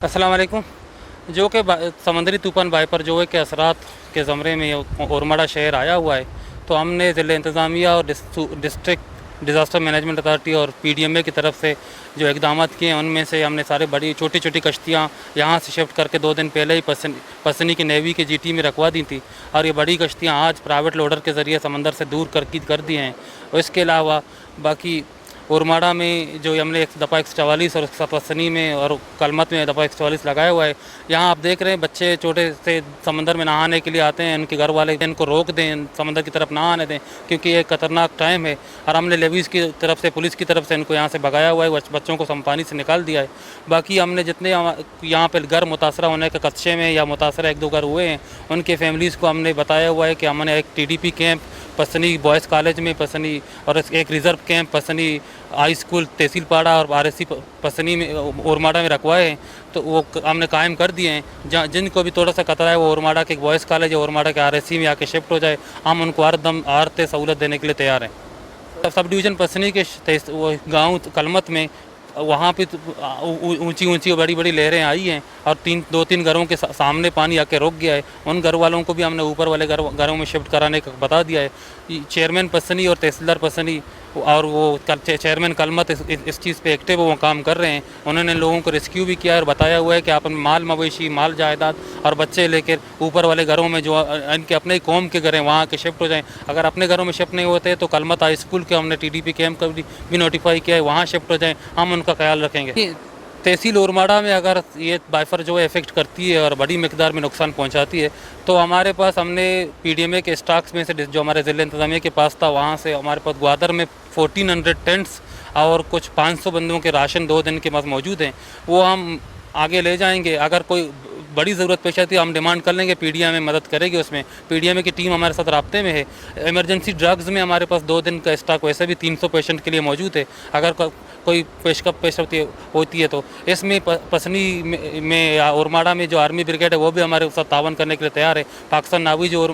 अस्सलाम वालेकुम। जो कि समंदरी तूफ़ान वाइपर जो है के असरात के ज़मरे में ओरमाड़ा शहर आया हुआ है, तो हमने ज़िला इंतज़ामिया और डिस्ट्रिक्ट डिज़ास्टर मैनेजमेंट अथॉरिटी और पीडीएमए की तरफ से जो इकदाम किए हैं, उनमें से हमने सारे बड़ी छोटी छोटी कश्तियाँ यहाँ से शिफ्ट करके 2 दिन पहले ही पसनी की नेवी के जीटी में रखवा दी थी, और ये बड़ी कश्तियाँ आज प्राइवेट लोडर के ज़रिए समंदर से दूर कर दी हैं। और इसके अलावा बाकी ओरमाड़ा में जो हमने एक दफ़ा 144 और पसनी में और कलमत में दफ़ा 144 लगाया हुआ है। यहाँ आप देख रहे हैं बच्चे छोटे से समंदर में नहाने के लिए आते हैं, उनके घर वाले इनको रोक दें, समंदर की तरफ ना आने दें, क्योंकि ये खतरनाक टाइम है। और हमने लेवीज़ की तरफ से, पुलिस की तरफ से इनको यहाँ से भगाया हुआ है, बच्चों को पानी से निकाल दिया है। बाकी हमने जितने यहाँ पर घर मुतासरा होने के खदशे में या मुतासरा 1-2 घर हुए हैं, उनके फैमिलीज़ को हमने बताया हुआ है कि हमने एक TDP कैंप पसनी बॉयज़ कॉलेज में पसनी और एक रिज़र्व कैंप पसनी हाई स्कूल तहसीलपाड़ा और RSC पसनी में ओरमाड़ा में रखवाए हैं, तो वो हमने कायम कर दिए हैं। जिनको भी थोड़ा सा खतरा है वो ओरमाड़ा के एक बॉयज़ कॉलेज है, ओरमाड़ा के RSC में आके शिफ्ट हो जाए, हम उनको हर सहूलत देने के लिए तैयार हैं। सब डिवीज़न पसनी के गाँव कलमत में वहाँ पे ऊंची ऊंची बड़ी बड़ी लहरें आई हैं और 2-3 घरों के सामने पानी आके रुक गया है। उन घर वालों को भी हमने ऊपर वाले घरों में शिफ्ट कराने का बता दिया है। चेयरमैन पसनी और तहसीलदार पसनी और वो चेयरमैन कलमत इस चीज़ पे एक्टिव वो काम कर रहे हैं। उन्होंने लोगों को रेस्क्यू भी किया और बताया हुआ है कि आप माल मवेशी, माल जायदाद और बच्चे लेकर ऊपर वाले घरों में जो इनके अपने ही कौम के घर हैं वहाँ के शिफ्ट हो जाएं। अगर अपने घरों में शिफ्ट नहीं होते तो कलमत हाई स्कूल के हमने TDP कैंप का भी नोटिफाई किया है, वहाँ शिफ्ट हो जाएँ, हम उनका ख्याल रखेंगे। तहसील ओरमाड़ा में अगर ये वाइपर जो है इफ़ेक्ट करती है और बड़ी मिकदार में नुकसान पहुंचाती है, तो हमारे पास हमने पीडीएमए के स्टॉक्स में से जो हमारे ज़िला इंतज़ामिया के पास था, वहाँ से हमारे पास ग्वादर में 1400 टेंट्स और कुछ 500 बंदों के राशन 2 दिन के पास मौजूद हैं। वो हम आगे ले जाएंगे। अगर कोई बड़ी ज़रूरत पेश आती है हम डिमांड कर लेंगे, पीडीएमए मदद करेगी उसमें। पीडीएमए की टीम हमारे साथ राब्ते में है। इमरजेंसी ड्रग्स में हमारे पास 2 दिन का स्टॉक वैसे भी 300 पेशेंट के लिए मौजूद है। अगर कोई पेश होती है तो इसमें पसनी में या ओरमाड़ा में जो आर्मी ब्रिगेड है वो भी हमारे साथ तावन करने के लिए तैयार है। पाकिस्तान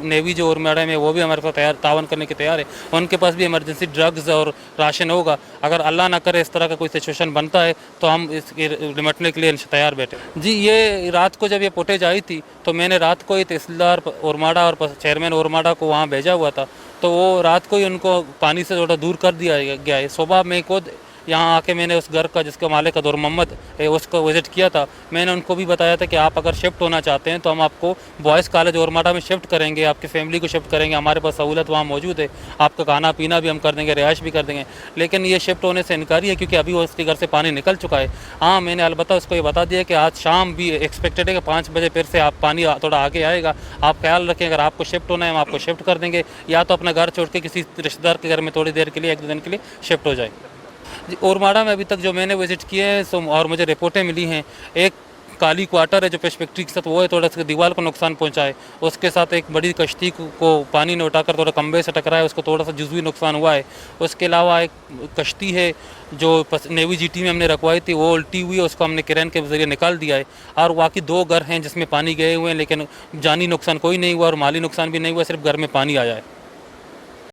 नेवी जो ओरमाड़ा में वो भी हमारे साथ तावन करने के तैयार है। उनके पास भी इमरजेंसी ड्रग्स और राशन होगा। अगर अल्लाह ना करे इस तरह का कोई सिचुएशन बनता है तो हम इसके निपटने के लिए तैयार बैठे। जी, ये रात को जब ये फुटेज आई थी तो मैंने रात को ही तहसीलदार ओरमाड़ा और चेयरमैन ओरमाड़ा को वहाँ भेजा हुआ था, तो वो रात को ही उनको पानी से थोड़ा दूर कर दिया गया है। सुबह में खुद यहाँ आके मैंने उस घर का जिसका मालिक अदौर मोहम्मद है उसको विज़िट किया था। मैंने उनको भी बताया था कि आप अगर शिफ्ट होना चाहते हैं तो हम आपको बॉयज़ कॉलेज ओरमाड़ा में शिफ्ट करेंगे, आपकी फैमिली को शिफ्ट करेंगे, हमारे पास सहूलत वहाँ मौजूद है, आपका खाना पीना भी हम कर देंगे, रिहाइश भी कर देंगे। लेकिन ये शिफ्ट होने से इनकारी है क्योंकि अभी वो उसके घर से पानी निकल चुका है। हाँ, मैंने अलबत्ता उसको ये बता दिया कि आज शाम भी एक्सपेक्टेड है कि 5 बजे फिर से आप पानी थोड़ा आगे आएगा, आप ख्याल रखें। अगर आपको शिफ्ट होना है हम आपको शिफ्ट कर देंगे, या तो अपना घर छोड़ के किसी रिश्तेदार के घर में थोड़ी देर के लिए 1-2 दिन के लिए शिफ्ट हो जाए। ओरमाड़ा में अभी तक जो मैंने विज़िट किए हैं और मुझे रिपोर्टें मिली हैं, एक काली क्वार्टर है जो पेशफैक्ट्री के साथ वो है, थोड़ा सा दीवार को नुकसान पहुंचा है। उसके साथ एक बड़ी कश्ती को पानी ने उठाकर थोड़ा खंबे से टकराया, उसको थोड़ा सा जुज़वी नुकसान हुआ है। उसके अलावा एक कश्ती है जो नेवी जीटी में हमने रखवाई थी, वो उल्टी हुई है, उसको हमने क्रेन के ज़रिए निकाल दिया है। और बाकी 2 घर हैं जिसमें पानी गए हुए हैं, लेकिन जानी नुकसान कोई नहीं हुआ और माली नुकसान भी नहीं हुआ, सिर्फ घर में पानी आया है।